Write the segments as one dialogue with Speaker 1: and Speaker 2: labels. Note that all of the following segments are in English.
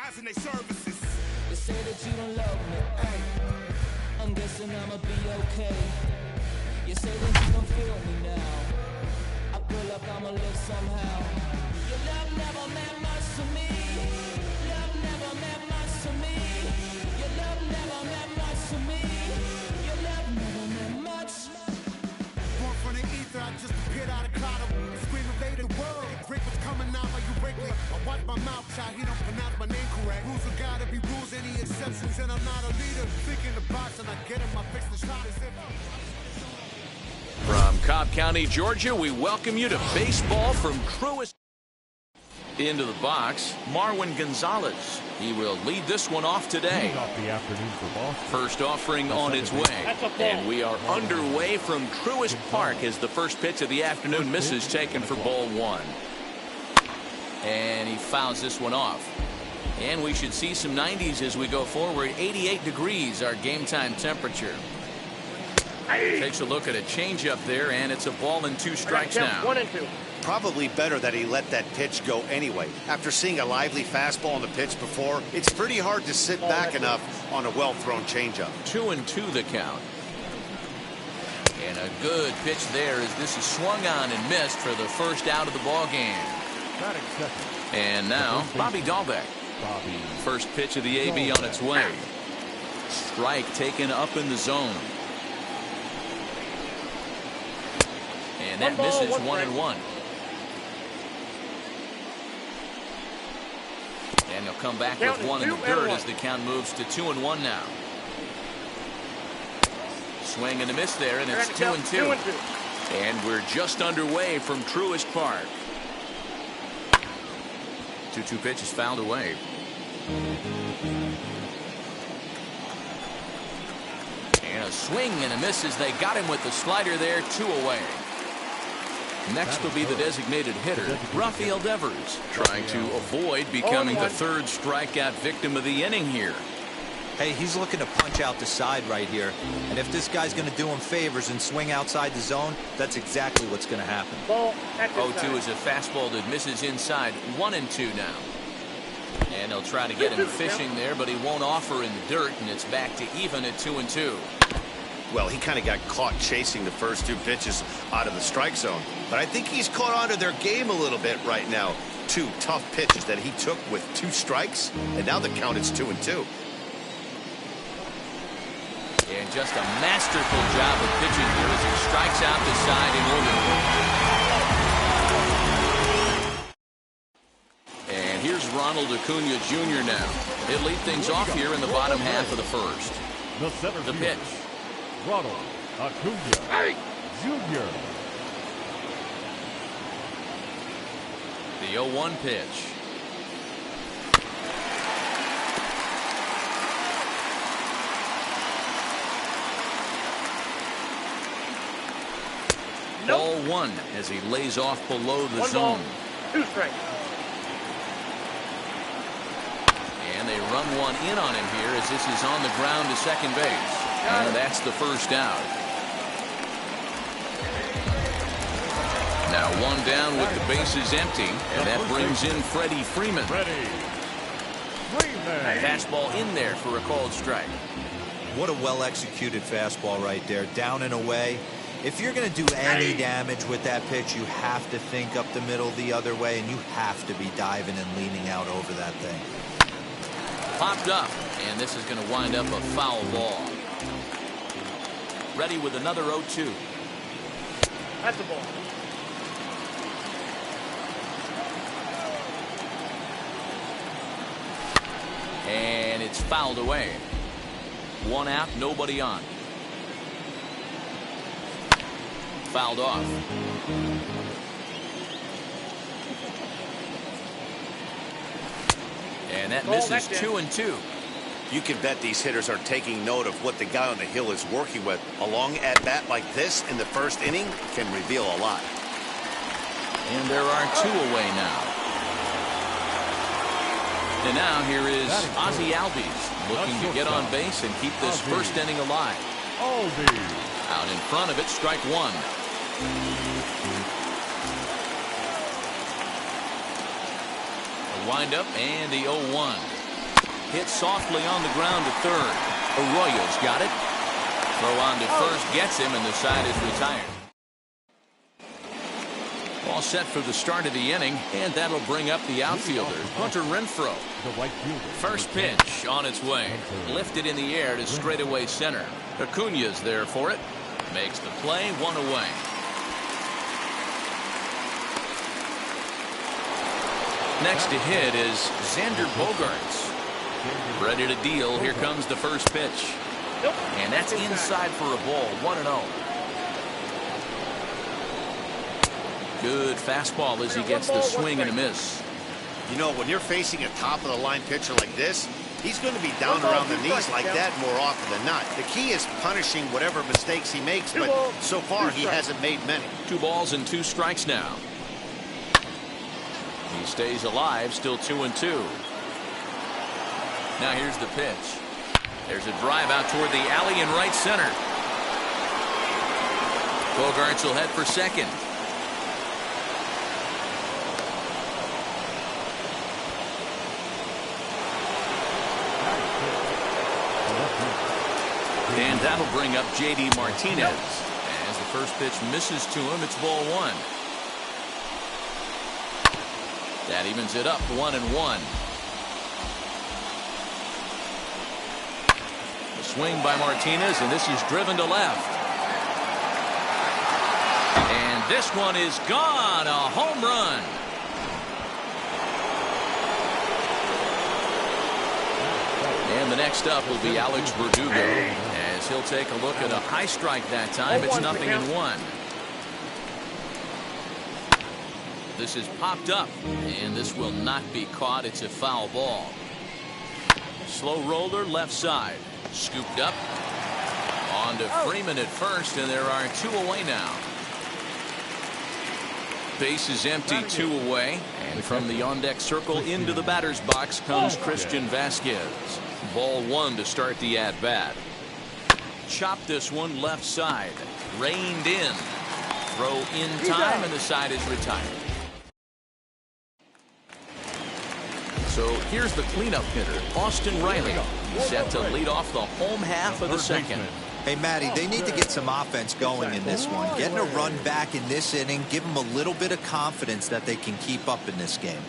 Speaker 1: advertising their services.
Speaker 2: They say that you don't love me, ay. I'm guessing I'ma be okay. You say that you don't feel me now. I feel like I'ma live somehow. Your love never meant much to me. Love never meant much to me. Your love never meant much to me. Your love never meant much.
Speaker 3: Born from the ether, I just appeared out of cloud. Scream invade the world. Rick was coming out like you Wrigley. I watch my mouth shot, he don't pronounce my name correct. Rules are gotta be rules, any exceptions, and I'm not a leader. Thinking the box and I get him, I fix the shot as if
Speaker 4: From Cobb County, Georgia, we welcome you to baseball from Truist. Into the box, Marwin Gonzalez. He will lead this one off today. First offering on its way. And we are underway from Truist Park as the first pitch of the afternoon misses, taken for ball one. And he fouls this one off. And we should see some 90s as we go forward. 88 degrees, our game time temperature. Takes a look at a changeup there, and it's a ball and 2 strikes now.
Speaker 5: 1-2.
Speaker 6: Probably better that he let that pitch go anyway. After seeing a lively fastball on the pitch before, it's pretty hard to sit back enough on a well-thrown changeup.
Speaker 4: 2-2 the count. And a good pitch there as this is swung on and missed for the first out of the ball game. And now Bobby Dahlbeck. First pitch of the AB on its way. Strike taken up in the zone. And that misses 1-1. And he'll come back with one in the dirt as the count moves to 2-1 now. Swing and a miss there, and it's 2-2. And we're just underway from Truist Park. 2-2 pitch is fouled away. And a swing and a miss as they got him with the slider there, 2 away. Next will be the designated hitter, Rafael Devers, trying to avoid becoming the third strikeout victim of the inning here.
Speaker 7: Hey, he's looking to punch out the side right here. And if this guy's going to do him favors and swing outside the zone, that's exactly what's going to happen.
Speaker 4: 0-2 is a fastball that misses inside. 1-2 now. And he'll try to get him fishing there, but he won't offer in the dirt, and it's back to even at 2-2.
Speaker 6: Well, he kind of got caught chasing the first 2 pitches out of the strike zone. But I think he's caught on to their game a little bit right now. 2 tough pitches that he took with 2 strikes, and now the count is 2-2.
Speaker 4: And just a masterful job of pitching here as he strikes out the side in order. And here's Ronald Acuna Jr. now. He'll lead things off here in the bottom half of the first. The pitch.
Speaker 8: Ronald Acuna Jr.
Speaker 4: The 0-1 pitch. Ball 1 as he lays off below the zone.
Speaker 5: 2 strikes.
Speaker 4: And they run one in on him here as this is on the ground to second base. And that's the first out. Now 1 down with the bases empty, and that brings in Freddie Freeman. Fastball in there for a called strike.
Speaker 7: What a well-executed fastball right there, down and away. If you're going to do any damage with that pitch, you have to think up the middle the other way, and you have to be diving and leaning out over that thing.
Speaker 4: Popped up, and this is going to wind up a foul ball. Ready with another 0-2.
Speaker 5: That's the ball.
Speaker 4: And it's fouled away. 1 out, nobody on. Fouled off. And that misses 2-2.
Speaker 6: You can bet these hitters are taking note of what the guy on the hill is working with. A long at-bat like this in the first inning can reveal a lot.
Speaker 4: And there are 2 away now. And now here is Ozzie Albies looking to get on base and keep this first inning alive. Out in front of it, strike 1. A windup and the 0-1. Hit softly on the ground to third. Arroyo's got it. Throw on to first gets him, and the side is retired. All set for the start of the inning, and that'll bring up the outfielder, Hunter Renfroe. First pitch on its way. Lifted in the air to straightaway center. Acuna's there for it. Makes the play, one away. Next to hit is Xander Bogaerts. Ready to deal. Here comes the first pitch. And that's inside for a ball, 1-0. Good fastball as he gets the swing and a miss.
Speaker 6: You know, when you're facing a top-of-the-line pitcher like this, he's going to be down around the knees like that more often than not. The key is punishing whatever mistakes he makes, but so far he hasn't made many. 2 balls and 2 strikes now. He stays alive, still 2-2. Now here's the pitch. There's a drive out toward the alley in right center. Bogaerts will head for second. And that'll bring up J.D. Martinez. As the first pitch misses to him, it's ball 1. That evens it up, 1-1. The swing by Martinez, and this is driven to left. And this one is gone, a home run. And the next up will be Alex Verdugo, as he'll take a look at a high strike that time. It's 0-1. This is popped up, and this will not be caught. It's a foul ball. Slow roller left side. Scooped up. On to Freeman at first, and there are 2 away now. Base is empty, 2 away. And from the on-deck circle into the batter's box comes Christian Vasquez. Ball 1 to start the at-bat. Chop this one left side. Reined in. Throw in time, and the side is retired. So here's the cleanup hitter, Austin Riley. He's set to lead off the home half of the second.
Speaker 7: Hey, Matty, they need to get some offense going in this one. Getting a run back in this inning, give them a little bit of confidence that they can keep up in this game.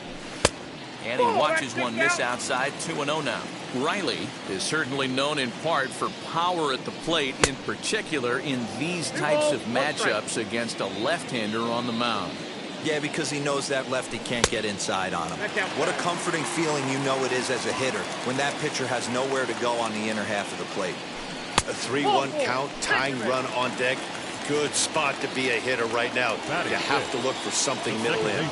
Speaker 4: And he watches one miss outside, 2-0 now. Riley is certainly known in part for power at the plate, in particular in these types of matchups against a left-hander on the mound.
Speaker 7: Yeah, because he knows that lefty can't get inside on him. What a comforting feeling you know it is as a hitter when that pitcher has nowhere to go on the inner half of the plate.
Speaker 6: A 3-1 count, tying run on deck. Good spot to be a hitter right now. You have to look for something middle in.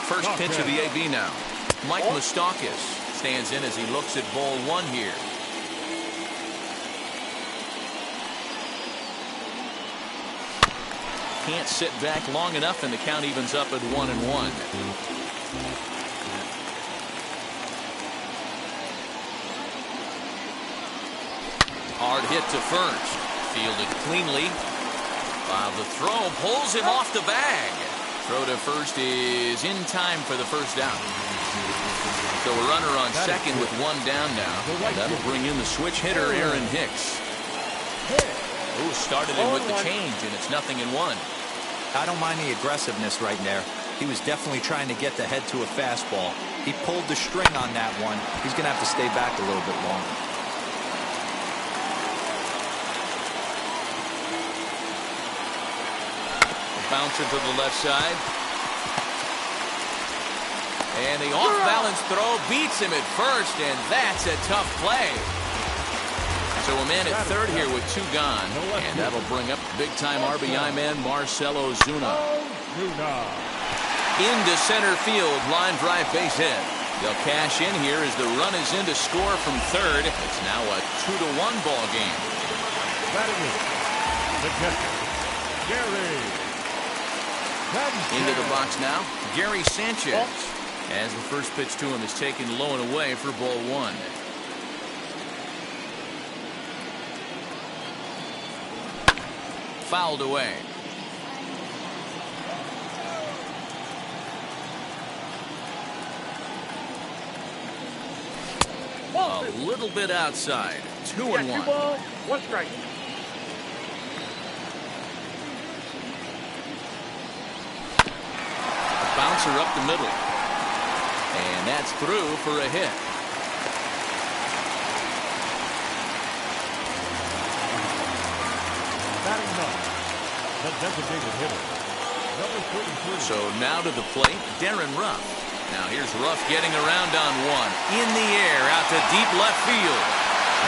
Speaker 4: First pitch of the AB now. Mike Moustakas stands in as he looks at ball 1 here. Can't sit back long enough, and the count evens up at 1-1. Hard hit to first. Fielded cleanly. The throw pulls him off the bag. Throw to first is in time for the first down. So a runner on second with 1 down now. And that'll bring in the switch hitter, Aaron Hicks. Who started him with the change, and it's 0-1.
Speaker 7: I don't mind the aggressiveness right there. He was definitely trying to get the head to a fastball. He pulled the string on that one. He's going to have to stay back a little bit longer.
Speaker 4: Bouncer to the left side. And the off-balance throw beats him at first, and that's a tough play. So a man at third here with 2 gone, and that'll bring up big-time RBI man Marcell Ozuna. Into center field, line drive base hit. They'll cash in here as the run is in to score from third. It's now a 2-1 ball game. Into the box now, Gary Sanchez. As the first pitch to him is taken low and away for ball 1. Fouled away. little bit outside. 2-1.
Speaker 5: Yeah, 2 balls, 1 strike.
Speaker 4: A bouncer up the middle. And that's through for a hit.
Speaker 8: Batting ninth, the designated hitter, number 33.
Speaker 4: So now to the plate, Darren Ruff. Now here's Ruff getting around on one. In the air, out to deep left field.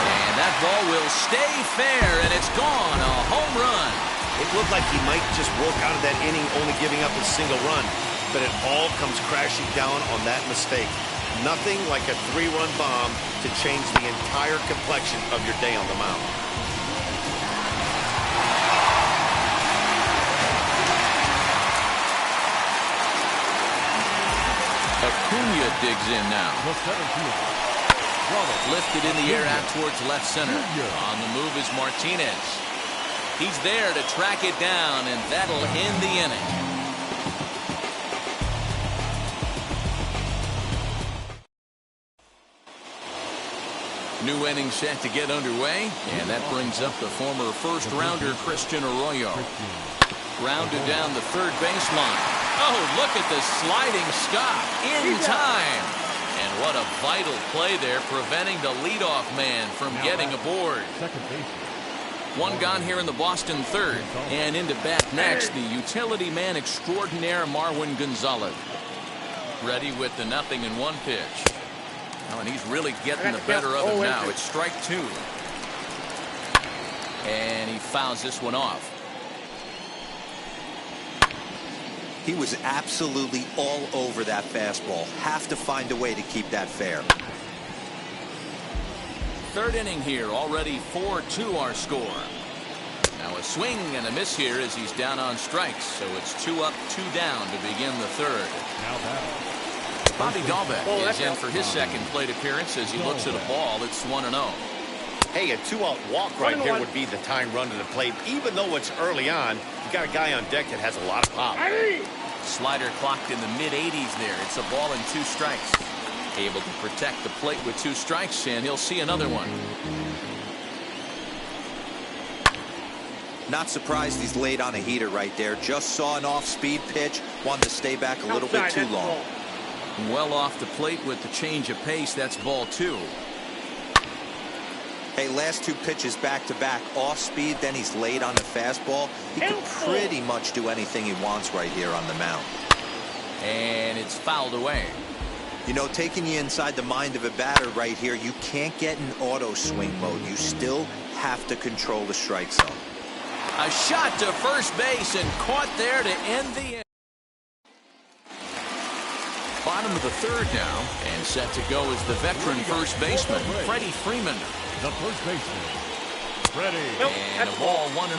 Speaker 4: And that ball will stay fair, and it's gone. A home run.
Speaker 6: It looked like he might just walk out of that inning only giving up a single run, but it all comes crashing down on that mistake. Nothing like a 3-run bomb to change the entire complexion of your day on the mound.
Speaker 4: Acuna digs in now.
Speaker 8: The center fielder,
Speaker 4: Lifted in the air out towards left center.
Speaker 8: Junior.
Speaker 4: On the move is Martinez. He's there to track it down, and that'll end the inning. New inning set to get underway, and that brings up the former first-rounder Christian Arroyo. Rounded down the third baseline. Oh, look at the sliding stop in time. And what a vital play there, preventing the leadoff man from getting aboard.
Speaker 8: second baseman.
Speaker 4: One gone here in the Boston third. And into bat next, the utility man extraordinaire Marwin Gonzalez. Ready with the 0-1 pitch. Oh, and he's really getting the better of it now. It's strike 2. And he fouls this one off.
Speaker 7: He was absolutely all over that fastball. Have to find a way to keep that fair.
Speaker 4: Third inning here, already 4-2 our score. Now a swing and a miss here as he's down on strikes. So it's 2 up, 2 down to begin the third.
Speaker 8: Now batting.
Speaker 4: Bobby Dahlbeck is in for his second plate appearance as he looks at a ball. It's 1-0.
Speaker 6: Hey, a 2-out walk right there would be the time run to the plate. Even though it's early on, you got a guy on deck that has a lot of pop.
Speaker 4: Slider clocked in the mid-80s there. It's a ball and 2 strikes. Able to protect the plate with 2 strikes, and he'll see another one.
Speaker 7: Not surprised he's laid on a heater right there. Just saw an off-speed pitch. Wanted to stay back a little bit too long.
Speaker 4: Well off the plate with the change of pace. That's ball 2.
Speaker 7: Hey, last 2 pitches back-to-back, off-speed, then he's laid on the fastball. He can pretty much do anything he wants right here on the mound.
Speaker 4: And it's fouled away.
Speaker 7: You know, taking you inside the mind of a batter right here, you can't get in auto swing mode. You still have to control the strike zone.
Speaker 4: A shot to first base and caught there to end the inning. Bottom of the third now, and set to go is the veteran first baseman, Freddie Freeman.
Speaker 8: The first baseman, Freddie.
Speaker 4: And a ball 1-0.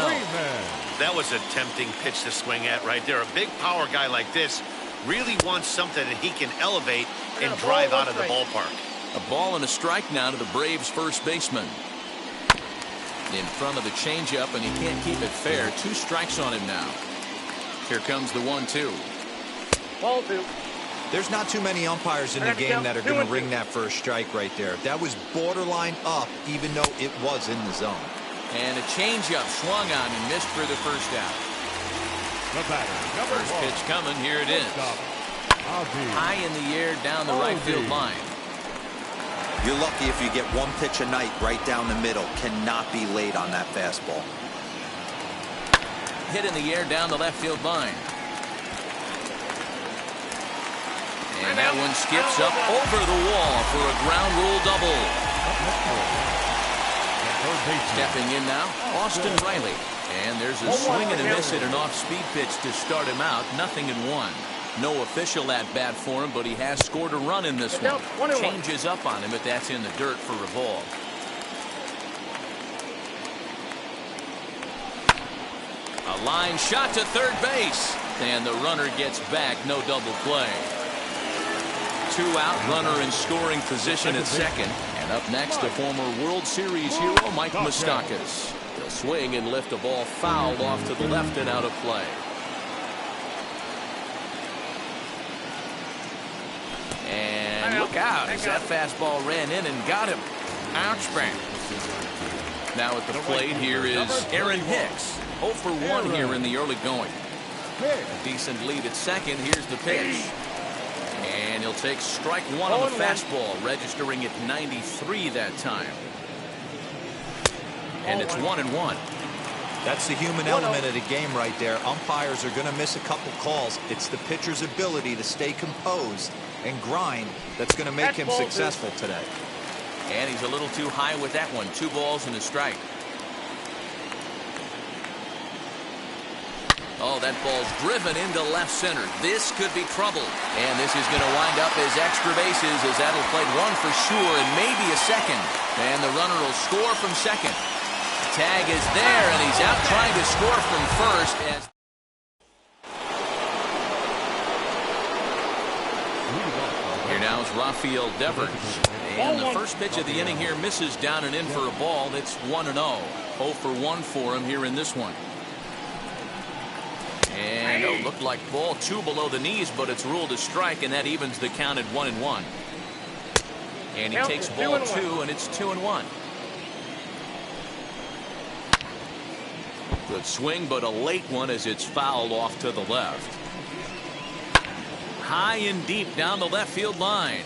Speaker 6: That was a tempting pitch to swing at right there. A big power guy like this really wants something that he can elevate and drive out of the ballpark.
Speaker 4: A ball and a strike now to the Braves first baseman. In front of the changeup, and he can't keep it fair. 2 strikes on him now. Here comes the 1-2.
Speaker 5: Ball 2.
Speaker 7: There's not too many umpires in the game that are going to ring that first strike right there. That was borderline up, even though it was in the zone.
Speaker 4: And a changeup swung on and missed for the first out.
Speaker 8: The batter, number
Speaker 4: First
Speaker 8: 1.
Speaker 4: pitch coming. Here it is. High in the air down the right field line.
Speaker 7: You're lucky if you get 1 pitch a night right down the middle. Cannot be late on that fastball.
Speaker 4: Hit in the air down the left field line. And that one skips up over the wall for a ground rule double. Stepping in now, Austin Riley. And there's a swing and a miss at an off-speed pitch to start him out. 0-1. No official at bat for him, but he has scored a run in this one. Changes up on him, but that's in the dirt for a ball. A line shot to third base. And the runner gets back. No double play. 2 out, runner in scoring position at second. And up next, the former World Series hero, Mike Moustakas. He'll swing and lift a ball fouled off to the left and out of play. And look out as that fastball ran in and got him. Ouch bang. Now at the plate here is Aaron Hicks. 0 for 1 here in the early going. A decent lead at second. Here's the pitch. And he'll take strike one on the fastball, registering at 93 that time. And it's 1-1.
Speaker 7: That's the human element of the game right there. Umpires are going to miss a couple calls. It's the pitcher's ability to stay composed and grind that's going to make him successful today.
Speaker 4: And he's a little too high with that one. 2 balls and a strike. Oh, that ball's driven into left center. This could be trouble. And this is going to wind up as extra bases, as that'll play 1 for sure and maybe a second. And the runner will score from second. Tag is there, and he's out trying to score from first. Here now is Rafael Devers. And the first pitch of the inning here misses down and in for a ball. It's 1-0. 0 for 1 for him here in this one. And it looked like ball 2 below the knees, but it's ruled a strike, and that evens the count at 1-1. And he takes ball 2, and it's 2-1. Good swing, but a late one as it's fouled off to the left. High and deep down the left field line.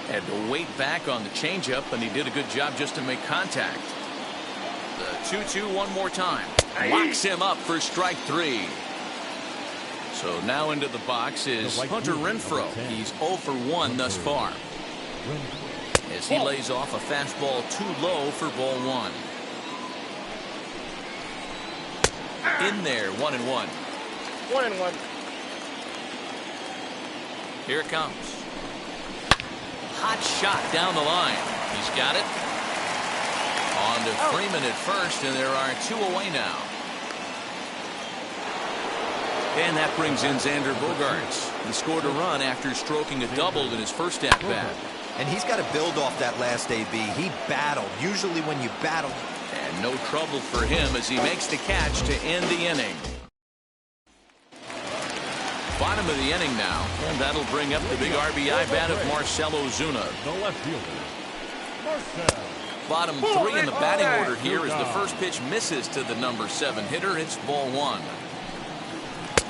Speaker 4: Had to wait back on the changeup, and he did a good job just to make contact. The 2-2 one more time. Locks him up for strike 3. So now into the box is Hunter Renfroe. He's 0 for 1 thus far, as he lays off a fastball too low for ball 1. In there, 1-1.
Speaker 5: 1-1.
Speaker 4: Here it comes. Hot shot down the line. He's got it. On to Freeman at first, and there are 2 away now. And that brings in Xander Bogaerts. He scored a run after stroking a double in his first at-bat.
Speaker 7: And he's got to build off that last AB. He battled. Usually when you battle.
Speaker 4: And no trouble for him as he makes the catch to end the inning. Bottom of the inning now, and that'll bring up the big RBI bat of Marcell Ozuna.
Speaker 8: The left fielder, Marcell.
Speaker 4: Bottom 3 in the batting order here as the first pitch misses to the number 7 hitter. It's ball 1.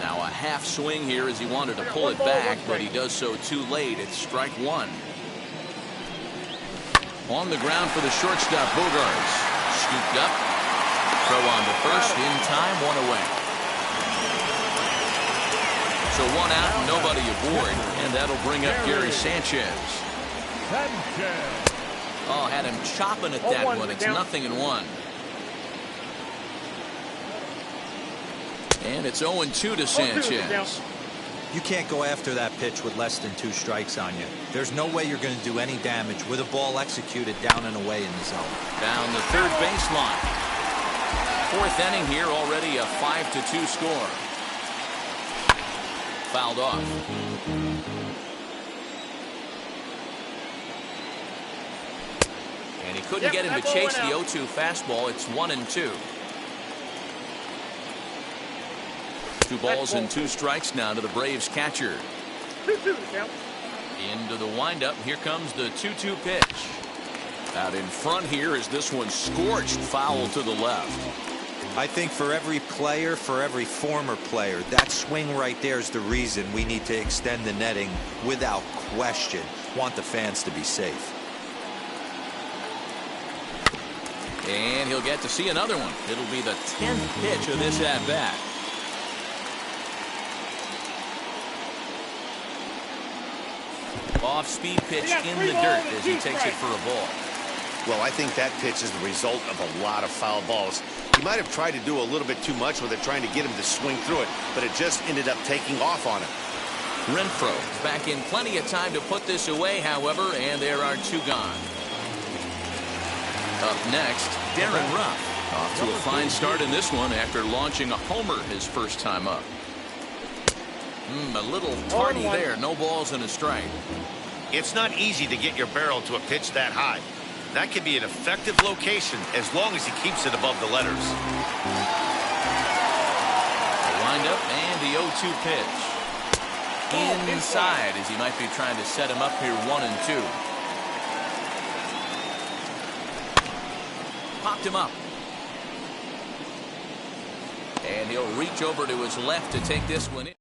Speaker 4: Now a half swing here as he wanted to pull it back, but he does so too late. It's strike 1. On the ground for the shortstop, Bogaerts. Scooped up. Throw on to first. In time, 1 away. So 1 out and nobody aboard. And that'll bring up Gary Sanchez. Oh, had him chopping at that one. It's 0-1. And it's 0-2 to Sanchez.
Speaker 7: You can't go after that pitch with less than 2 strikes on you. There's no way you're going to do any damage with a ball executed down and away in the zone.
Speaker 4: Down the third baseline. 4th inning here, already a 5-2 score. Fouled off. And he couldn't get him to chase the 0-2 fastball. It's 1-2. 2 balls and 2 strikes now to the Braves catcher.
Speaker 5: 2-2 count.
Speaker 4: Into the windup. Here comes the 2-2 pitch. Out in front here is this one scorched foul to the left.
Speaker 7: I think for every player, for every former player, that swing right there is the reason we need to extend the netting without question. Want the fans to be safe.
Speaker 4: And he'll get to see another one. It'll be the 10th pitch of this at-bat. Off-speed pitch in the dirt as he takes it for a ball.
Speaker 6: Well, I think that pitch is the result of a lot of foul balls. He might have tried to do a little bit too much with it, trying to get him to swing through it, but it just ended up taking off on him.
Speaker 4: Renfroe back in plenty of time to put this away, however, and there are 2 gone. Up next, Darren Ruff. Off to a fine start in this one after launching a homer his first time up. A little tardy there. No balls and a strike.
Speaker 6: It's not easy to get your barrel to a pitch that high. That could be an effective location as long as he keeps it above the letters.
Speaker 4: The windup and the 0-2 pitch. inside as he might be trying to set him up here 1-2. Popped him up. And he'll reach over to his left to take this one in.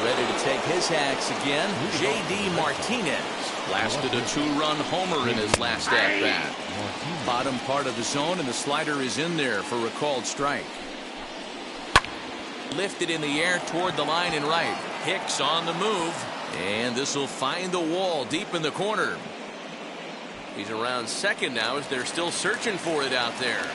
Speaker 4: Ready to take his hacks again. J.D. Martinez blasted a 2-run homer in his last at-bat. Bottom part of the zone, and the slider is in there for a called strike. Lifted in the air toward the line and right. Hicks on the move, and this will find the wall deep in the corner. He's around second now as they're still searching for it out there.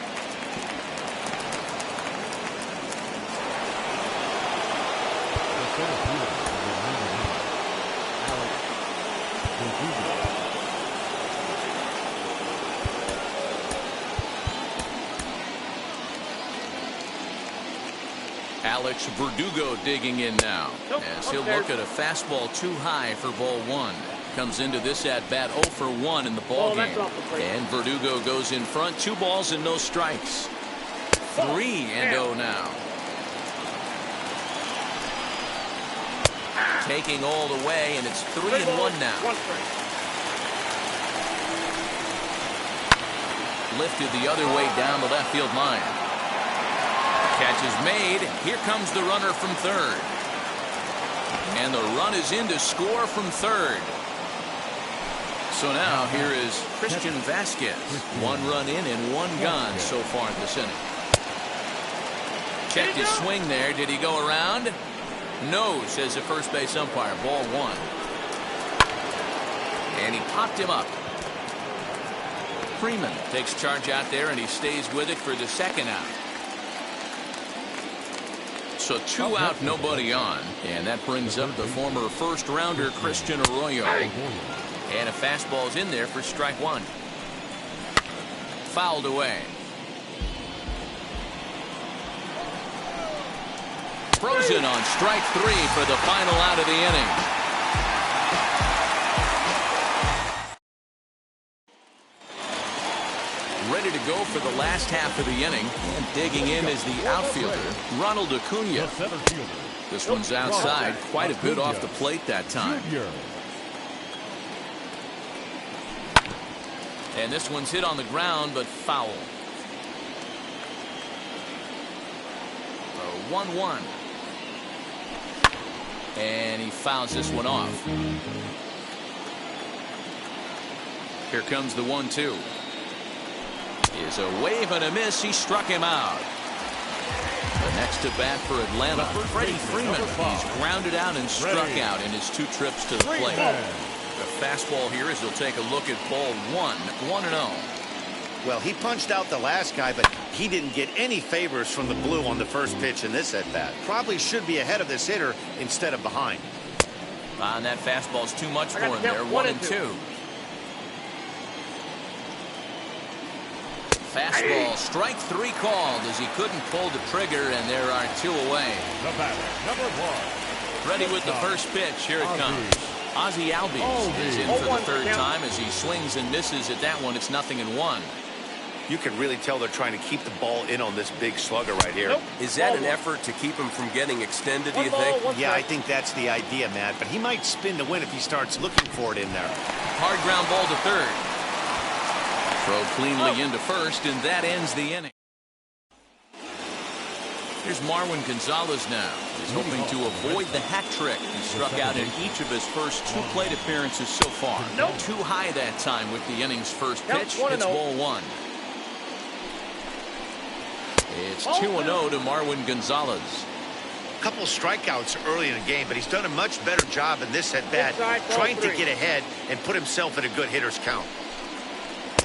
Speaker 4: Alex Verdugo digging in now as he'll look at a fastball too high for ball 1. Comes into this at bat 0 for 1 in the ball game. And Verdugo goes in front. 2 balls and no strikes. 3-0 now. Taking all the way, and it's 3-1 now. Lifted the other way down the left field line. Catch is made. Here comes the runner from third. And the run is in to score from third. So now here is Christian Vasquez. 1 run in and 1 gone so far in this inning. Checked his swing there. Did he go around? No, says the first base umpire. Ball 1. And he popped him up. Freeman takes charge out there, and he stays with it for the second out. So 2 out, nobody on. And that brings up the former first-rounder Christian Arroyo. And a fastball's in there for strike 1. Fouled away. Frozen on strike 3 for the final out of the inning. Ready to go for the last half of the inning. And digging in is the outfielder, Ronald Acuna. This one's outside, quite a bit off the plate that time. And this one's hit on the ground, but foul. 1-1. And he fouls this one off. Here comes the 1-2. Is a wave and a miss. He struck him out. The next to bat for Atlanta, Freddie Freeman. He's grounded out and struck out in his 2 trips to the plate. The fastball here as he'll take a look at ball 1. 1-0.
Speaker 6: Well, he punched out the last guy, but he didn't get any favors from the blue on the first pitch in this at-bat. Probably should be ahead of this hitter instead of behind.
Speaker 4: And that fastball's too much for him there. 1-2. Fastball, strike 3 called as he couldn't pull the trigger, and there are 2 away.
Speaker 8: The batter, number 1.
Speaker 4: Ready with the first pitch. Here it comes. Ozzie Albies is in for the third time as he swings and misses at that one. It's 0-1.
Speaker 6: You can really tell they're trying to keep the ball in on this big slugger right here.
Speaker 1: Nope. Is that an effort to keep him from getting extended, do you think?
Speaker 6: Yeah, I think that's the idea, Matt. But he might spin to win if he starts looking for it in there.
Speaker 4: Hard ground ball to third. Throw cleanly into first, and that ends the inning. Here's Marwin Gonzalez now. He's hoping to avoid the hat trick. He struck out in each of his first 2 plate appearances so far. Too high that time with the inning's first pitch. It's ball 1. It's 2-0 to Marwin Gonzalez.
Speaker 6: A couple strikeouts early in the game, but he's done a much better job in this at-bat, trying to get ahead and put himself in a good hitter's count.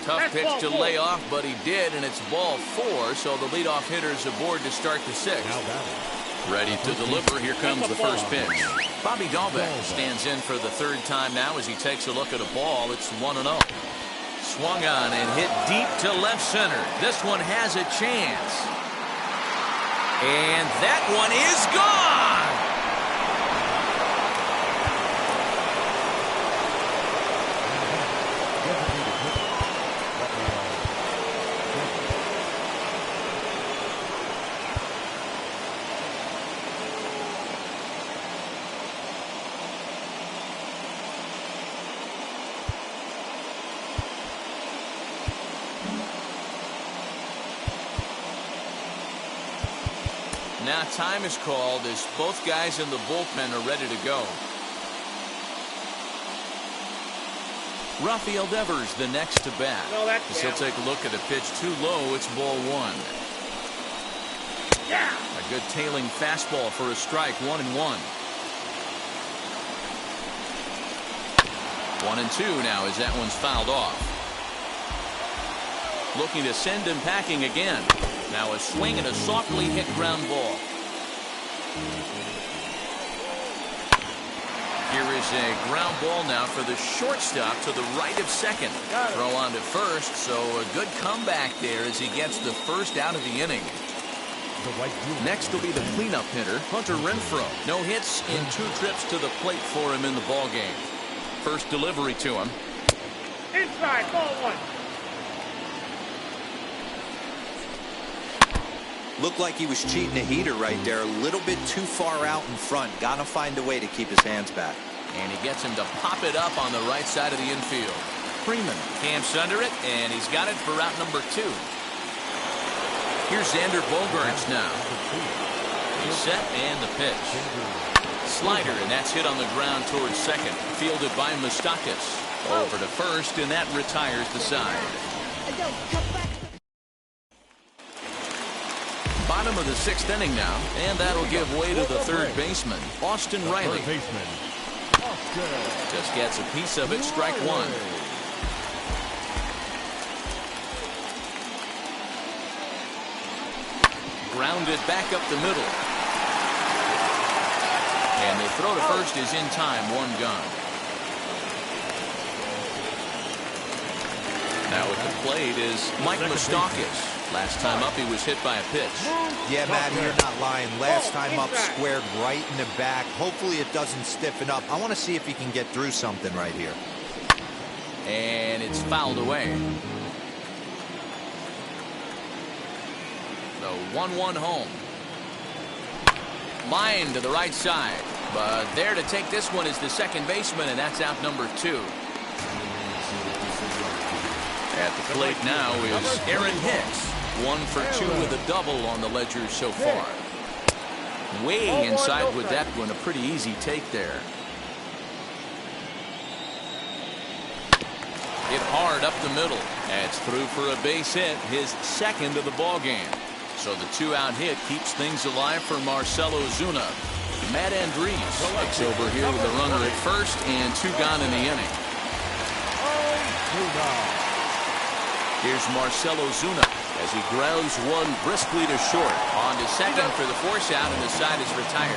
Speaker 4: Tough pitch to lay off, but he did, and it's ball 4, so the leadoff hitter's aboard to start the 6th. Ready to deliver. Here comes the first pitch. Bobby Dahlbeck stands in for the 3rd time now as he takes a look at a ball. It's 1-0. Swung on and hit deep to left center. This one has a chance. And that one is gone. now time is called as both guys in the bullpen are ready to go. Rafael Devers the next to bat.
Speaker 5: No, that's
Speaker 4: As he'll take a look at a pitch too low. It's ball one.
Speaker 5: Yeah.
Speaker 4: A good tailing fastball for a strike. 1-1. 1-2 now as that one's fouled off. Looking to send him packing again. Now a swing and a softly hit ground ball. Here is a ground ball now for the shortstop to the right of second. Throw on to first, so a good comeback there as he gets the first out of the inning. Next will be the cleanup hitter, Hunter Renfroe. No hits in 2 trips to the plate for him in the ball game. First delivery to him.
Speaker 5: Inside, ball one.
Speaker 7: Looked like he was cheating a heater right there. A little bit too far out in front. Gotta find a way to keep his hands back.
Speaker 4: And he gets him to pop it up on the right side of the infield. Freeman camps under it, and he's got it for route number 2. Here's Xander Bogaerts now. He's set and the pitch. Slider, and that's hit on the ground towards second. Fielded by Moustakas. Over to first, and that retires the side. Bottom of the 6th inning now, and that'll give way to the third baseman, Austin Riley. Just gets a piece of it, strike one. Grounded back up the middle. And the throw to first is in time, 1 gone. Now at the plate is Mike Moustakas. Last time up he was hit by a pitch.
Speaker 7: Yeah, Matt, you're not lying. Last time up squared right in the back. Hopefully it doesn't stiffen up. I want to see if he can get through something right here.
Speaker 4: And it's fouled away. The 1-1 home. Line to the right side. But there to take this one is the second baseman, and that's out number 2. At the plate now is Aaron Hicks. 1 for 2 with a double on the ledger so far. Way inside with that one. A pretty easy take there. Hit hard up the middle. That's through for a base hit. His second of the ball game. So the 2-out hit keeps things alive for Marcell Ozuna. Matt Andriese takes over here with a runner at first and 2 gone in the inning. Here's Marcell Ozuna as he grounds one briskly to short. On to second for the force out, and the side is retired.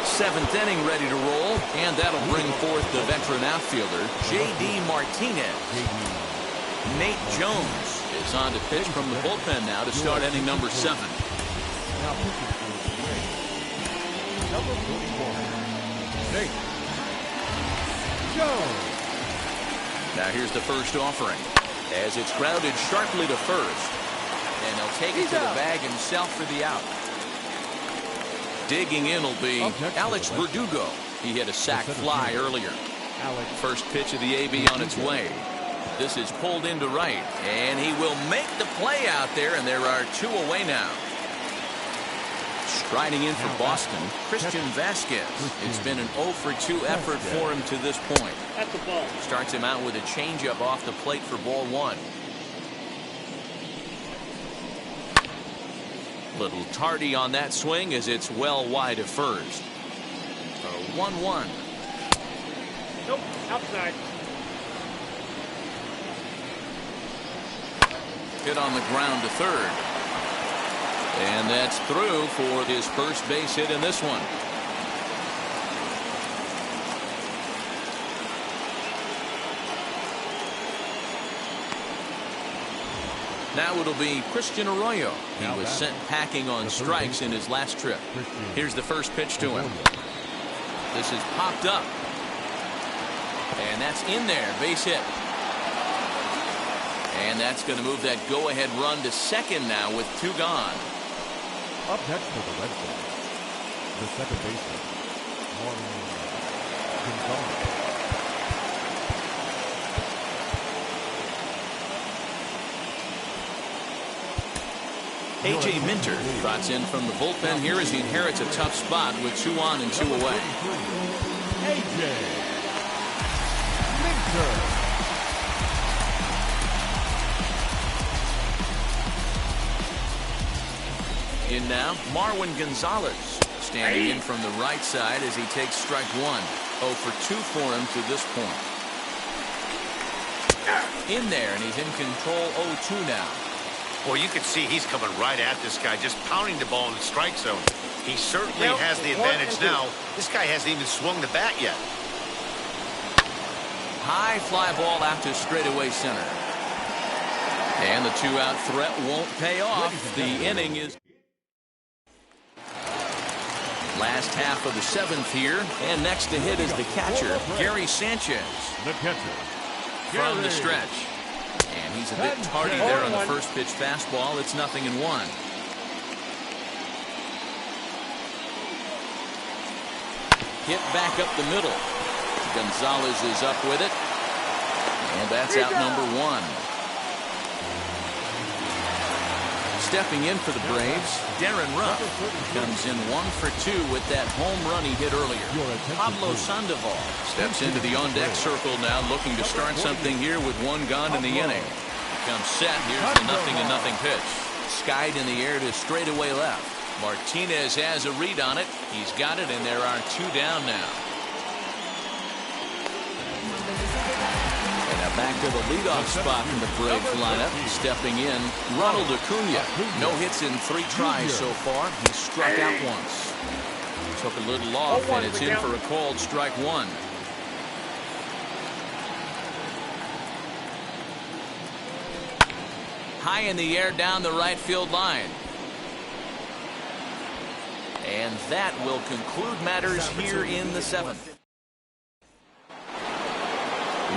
Speaker 4: 7th inning ready to roll, and that'll bring forth the veteran outfielder, J.D. Martinez. Nate Jones is on to pitch from the bullpen now to start inning number 7.
Speaker 8: Number 41, Nate Jones.
Speaker 4: Now here's the first offering as it's grounded sharply to first, and he'll take it to the bag himself for the out. Digging in will be Alex Verdugo. He hit a sac fly earlier. First pitch of the AB on its way. This is pulled into right, and he will make the play out there, and there are 2 away now. Striding in for Boston, Christian Vasquez. It's been an 0 for 2 effort for him to this point.
Speaker 5: That's the ball.
Speaker 4: Starts him out with a changeup off the plate for ball 1. Little tardy on that swing as it's well wide of first. A 1-1.
Speaker 5: Nope, outside.
Speaker 4: Hit on the ground to third. And that's through for his first base hit in this one. Now it'll be Christian Arroyo. He was sent packing on strikes in his last trip. Here's the first pitch to him. This is popped up. And that's in there. Base hit. And that's going to move that go-ahead run to second now with 2 gone.
Speaker 8: Up next for the Red Sox, the second baseman, Marwin Gonzalez.
Speaker 4: A.J. Minter trots in from the bullpen here as he inherits a tough spot with 2 on and 2 away.
Speaker 8: A.J. Minter.
Speaker 4: In now, Marwin Gonzalez standing in from the right side as he takes strike 1. 0 for 2 for him to this point. In there, and he's in control 0-2 now.
Speaker 6: Well, you can see he's coming right at this guy, just pounding the ball in the strike zone. He certainly has the advantage now. This guy hasn't even swung the bat yet.
Speaker 4: High fly ball out to straightaway center. And the 2-out threat won't pay off. The inning is last half of the 7th here. And next to hit is the catcher, Gary Sanchez.
Speaker 8: The catcher.
Speaker 4: From the stretch. And he's a bit tardy there on the first pitch fastball. It's 0-1. Hit back up the middle. Gonzalez is up with it. And that's out number 1. Stepping in for the Braves, Darren Ruff comes in 1 for 2 with that home run he hit earlier. Pablo Sandoval steps into the on-deck circle now, looking to start something here with 1 gone in the inning. Comes set. Here's the 0-0 pitch. Skied in the air to straightaway left. Martinez has a read on it. He's got it, and there are 2 down now. Back to the leadoff spot in the Braves lineup. Stepping in, Ronald Acuna. No hits in 3 tries so far. He struck out once. Took a little off, and it's in for a called strike 1. High in the air down the right field line. And that will conclude matters here in the 7th.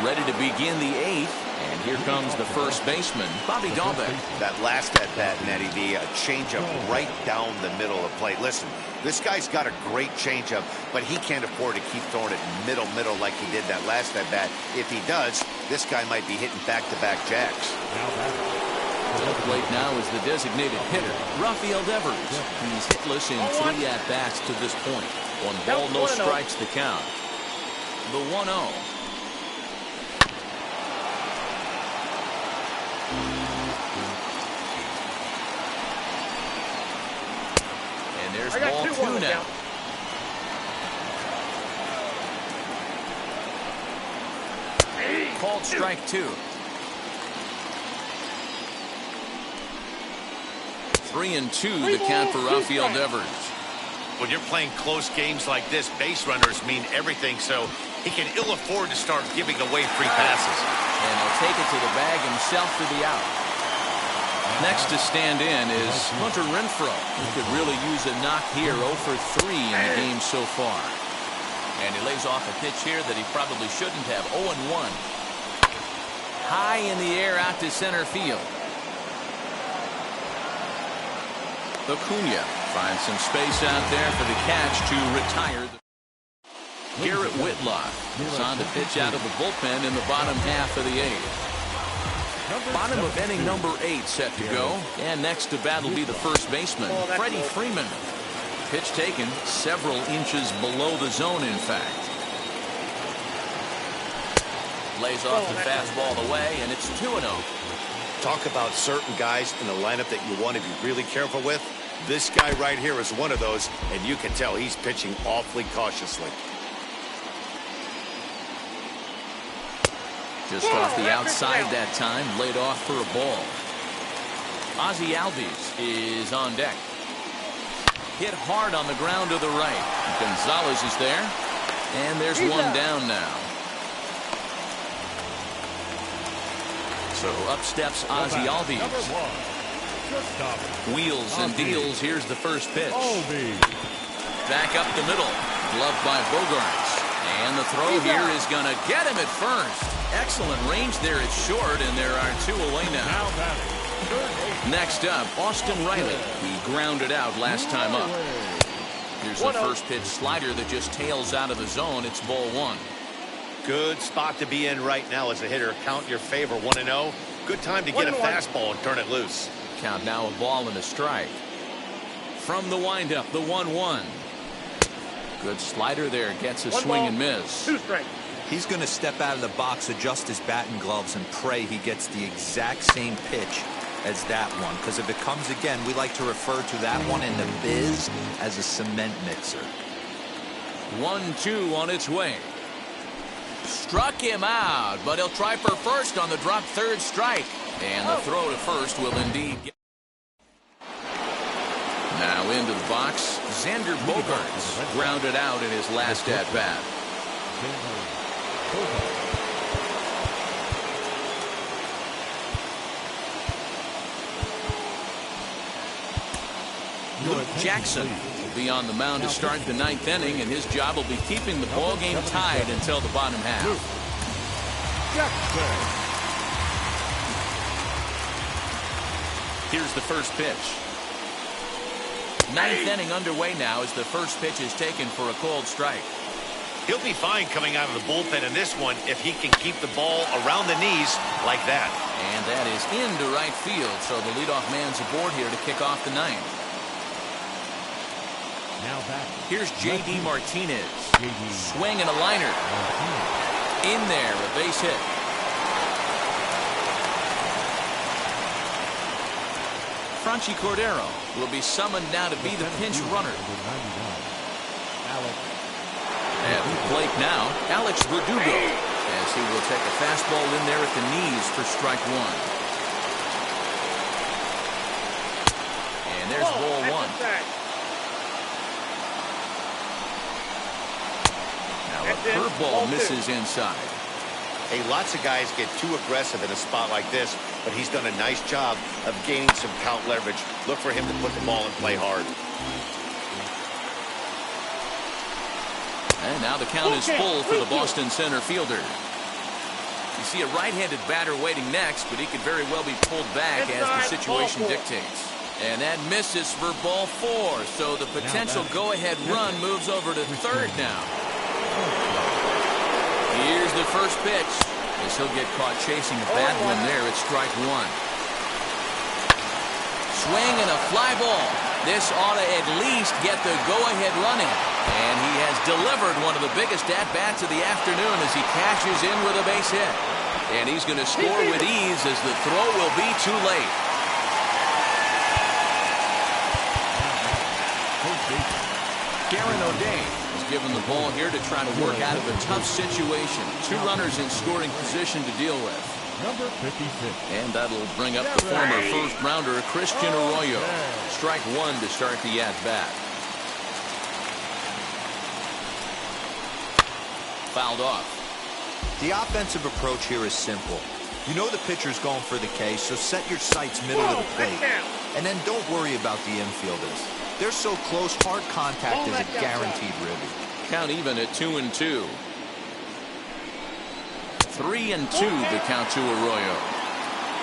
Speaker 4: Ready to begin the 8th, and here comes the first baseman, Bobby Dahlbeck.
Speaker 6: That last at-bat, Nettie V, a changeup right down the middle of plate. Listen, this guy's got a great changeup, but he can't afford to keep throwing it middle like he did that last at-bat. If he does, this guy might be hitting back-to-back jacks.
Speaker 4: To the plate now is the designated hitter, Rafael Devers. He's hitless in 3 at-bats to this point. 1 ball, no strikes the count. The 1-0. There's ball 2 now. Called strike 2. 3-2 the count for Rafael Devers.
Speaker 6: When you're playing close games like this, base runners mean everything, so he can ill afford to start giving away free passes.
Speaker 4: And he'll take it to the bag himself for the out. Next to stand in is Hunter Renfroe. He could really use a knock here. 0 for 3 in the game so far. And he lays off a pitch here that he probably shouldn't have. 0-1. High in the air out to center field. Acuna finds some space out there for the catch to retire. Garrett Whitlock is on to pitch out of the bullpen in the bottom half of the 8th. Bottom of inning number 8 set to go. And next to bat will be the first baseman, Freddie Freeman. Pitch taken several inches below the zone, in fact. Lays off the fastball away, and it's 2-0.
Speaker 6: Talk about certain guys in the lineup that you want to be really careful with. This guy right here is one of those, and you can tell he's pitching awfully cautiously.
Speaker 4: Just off the outside that time, laid off for a ball. Ozzie Albies is on deck. Hit hard on the ground to the right. Gonzalez is there, and there's 1 down now. So up steps Ozzie Albies. Wheels and deals. Here's the first pitch. Back up the middle. Gloved by Bogarts. And the throw here is going to get him at first. Excellent range there at short, and there are 2 away now. Next up, Austin Riley. He grounded out last time up. Here's the first pitch slider that just tails out of the zone. It's ball 1.
Speaker 6: Good spot to be in right now as a hitter. Count your favor. 1-0. Good time to get a fastball and turn it loose.
Speaker 4: Count now a ball and a strike. From the windup, the 1-1. Good slider there. Gets a swing and miss.
Speaker 5: 2 strikes.
Speaker 7: He's going to step out of the box, adjust his batting gloves, and pray he gets the exact same pitch as that one. Because if it comes again, we like to refer to that one in the biz as a cement mixer.
Speaker 4: 1-2 on its way. Struck him out, but he'll try for first on the drop third strike. And the throw to first will indeed get. Now into the box, Xander Bogaerts grounded out in his last at-bat. Luke Jackson will be on the mound to start the 9th inning, and his job will be keeping the ball game tied until the bottom half. Here's the first pitch. 9th inning underway now as the first pitch is taken for a cold strike.
Speaker 6: He'll be fine coming out of the bullpen in this one if he can keep the ball around the knees like that.
Speaker 4: And that is into right field, so the leadoff man's aboard here to kick off the 9th.
Speaker 8: Now back.
Speaker 4: Here's J.D. Martinez. Swing and a liner. In there, a base hit. Franchi Cordero will be summoned now to be the pinch runner. At the plate now, Alex Verdugo, as he will take a fastball in there at the knees for strike 1. And there's ball 1. Now a curveball misses inside.
Speaker 6: Hey, lots of guys get too aggressive in a spot like this, but he's done a nice job of gaining some count leverage. Look for him to put the ball in play hard.
Speaker 4: And now the count is full for the Boston center fielder. You see a right-handed batter waiting next, but he could very well be pulled back as the situation dictates. And that misses for ball 4, so the potential go-ahead run moves over to third now. Here's the first pitch, as he'll get caught chasing a bad one there at strike 1. Swing and a fly ball. This ought to at least get the go-ahead run in. And he has delivered one of the biggest at-bats of the afternoon as he cashes in with a base hit. And he's going to score with ease as the throw will be too late. Karen O'Day is given the ball here to try to work out of a tough situation. 2 runners in scoring position to deal with.
Speaker 8: Number 56.
Speaker 4: And that'll bring up the former first-rounder Christian Arroyo. Strike 1 to start the at-bat. Fouled off.
Speaker 7: The offensive approach here is simple. You know the pitcher's going for the K, so set your sights middle of the plate. And then don't worry about the infielders. They're so close, hard contact is a guaranteed ribby.
Speaker 4: Count even at 2-2. 3-2 the count to Arroyo.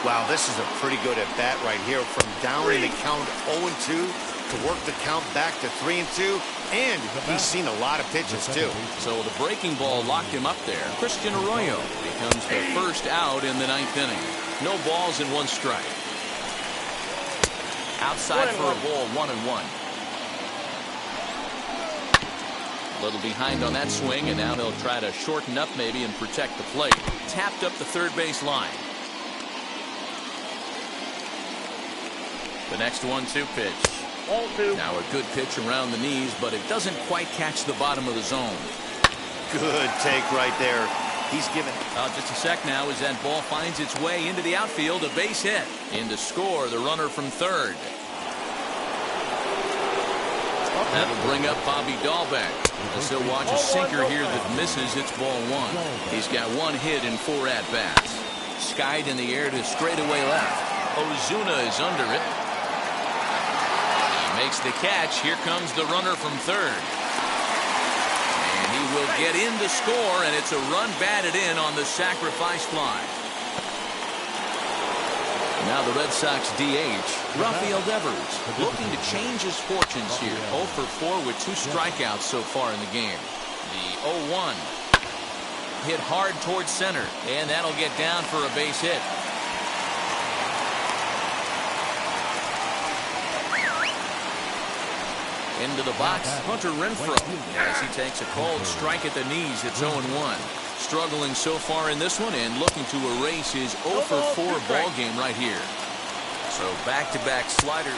Speaker 6: Wow, this is a pretty good at-bat right here. From down in the count 0-2 to work the count back to 3-2. And he's seen a lot of pitches, too.
Speaker 4: So the breaking ball locked him up there. Christian Arroyo becomes the first out in the 9th inning. No balls and 1 strike. Outside for a ball, 1-1. A little behind on that swing, and now he'll try to shorten up maybe and protect the plate. Tapped up the third base line. The next 1-2 pitch. Now a good pitch around the knees, but it doesn't quite catch the bottom of the zone.
Speaker 6: Good take right there. He's given.
Speaker 4: Just a sec now as that ball finds its way into the outfield. A base hit. In to score the runner from third. That'll bring up Bobby Dahlbeck. As he'll watch a sinker here that misses. It's ball 1. He's got 1 hit in 4 at-bats. Skied in the air to straightaway left. Ozuna is under it. He makes the catch. Here comes the runner from third. And he will get in to score, and it's a run batted in on the sacrifice fly. Now the Red Sox DH, Rafael Devers, looking to change his fortunes here. 0 for 4 with 2 strikeouts so far in the game. The 0-1 hit hard towards center, and that'll get down for a base hit. Into the box, Hunter Renfroe, as he takes a cold strike at the knees. It's 0-1. Struggling so far in this one and looking to erase his 0-for-4 ball game right here. So back-to-back sliders.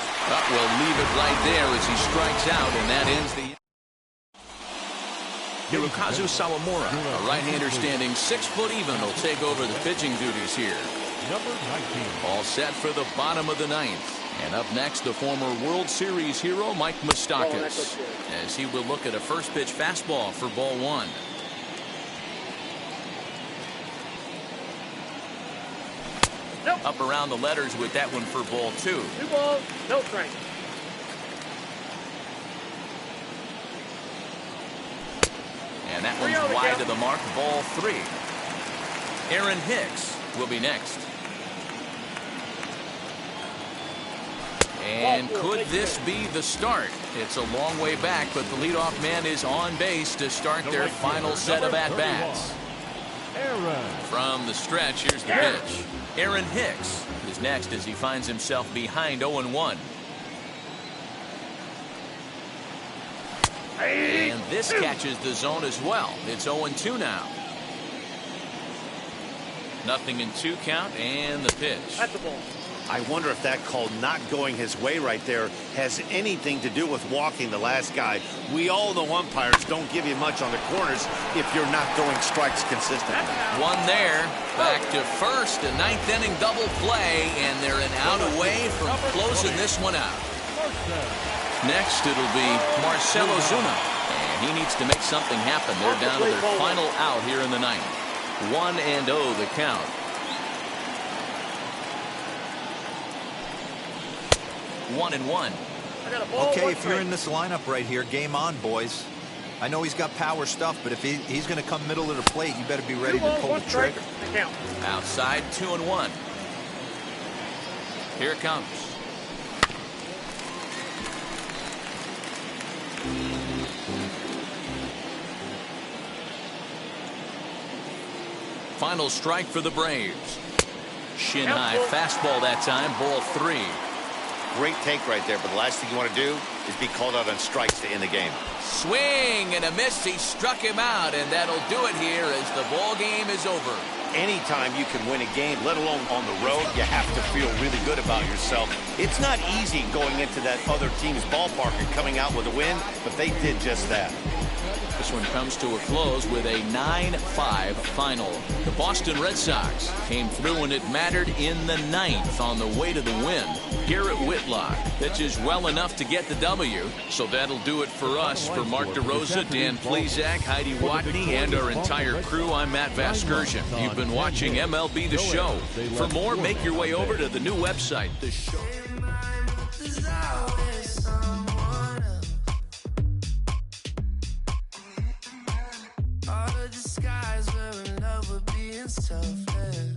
Speaker 4: We'll leave it right there as he strikes out, and that ends the... Hirokazu Sawamura, a right-hander standing 6 foot even, will take over the pitching duties here.
Speaker 8: Number 19.
Speaker 4: All set for the bottom of the 9th. And up next, the former World Series hero, Mike Moustakas, as he will look at a first pitch fastball for ball 1.
Speaker 5: Nope.
Speaker 4: Up around the letters with that one for ball 2.
Speaker 5: 2 balls, no strike.
Speaker 4: And that one's wide to the mark, ball 3. Aaron Hicks will be next. And could this be the start? It's a long way back, but the leadoff man is on base to start their final set of at-bats. From the stretch, here's the pitch. Aaron Hicks is next as he finds himself behind 0-1. And this catches the zone as well. It's 0-2 now. Nothing in 2 count, and the pitch.
Speaker 5: That's the ball.
Speaker 6: I wonder if that call not going his way right there has anything to do with walking the last guy. We all know umpires don't give you much on the corners if you're not throwing strikes consistently.
Speaker 4: One there. Back to first. A 9th inning double play, and they're an out away from closing this one out. Next, it'll be Marcell Ozuna, and he needs to make something happen. They're down to their final out here in the 9th. 1-0 the count. 1-1.
Speaker 7: Okay, if you're in this lineup right here, game on, boys. I know he's got power stuff, but if he's going to come middle of the plate, you better be ready to pull the trigger.
Speaker 4: Outside, 2-1. Here it comes. Final strike for the Braves. Shin high fastball that time, ball 3.
Speaker 6: Great take right there, but the last thing you want to do is be called out on strikes to end the game.
Speaker 4: Swing and a miss. He struck him out, and that'll do it here as the ball game is over.
Speaker 6: Anytime you can win a game, let alone on the road, you have to feel really good about yourself. It's not easy going into that other team's ballpark and coming out with a win, but they did just that.
Speaker 4: This one comes to a close with a 9-5 final. The Boston Red Sox came through when it mattered in the 9th on the way to the win. Garrett Whitlock pitches well enough to get the W. So that'll do it for us. For Mark DeRosa, Dan Plesac, Heidi Watney, and our entire crew, I'm Matt Vasgersian. You've been watching MLB The Show. For more, make your way over to the new website, The Show.
Speaker 2: All of the skies were in love with being selfless.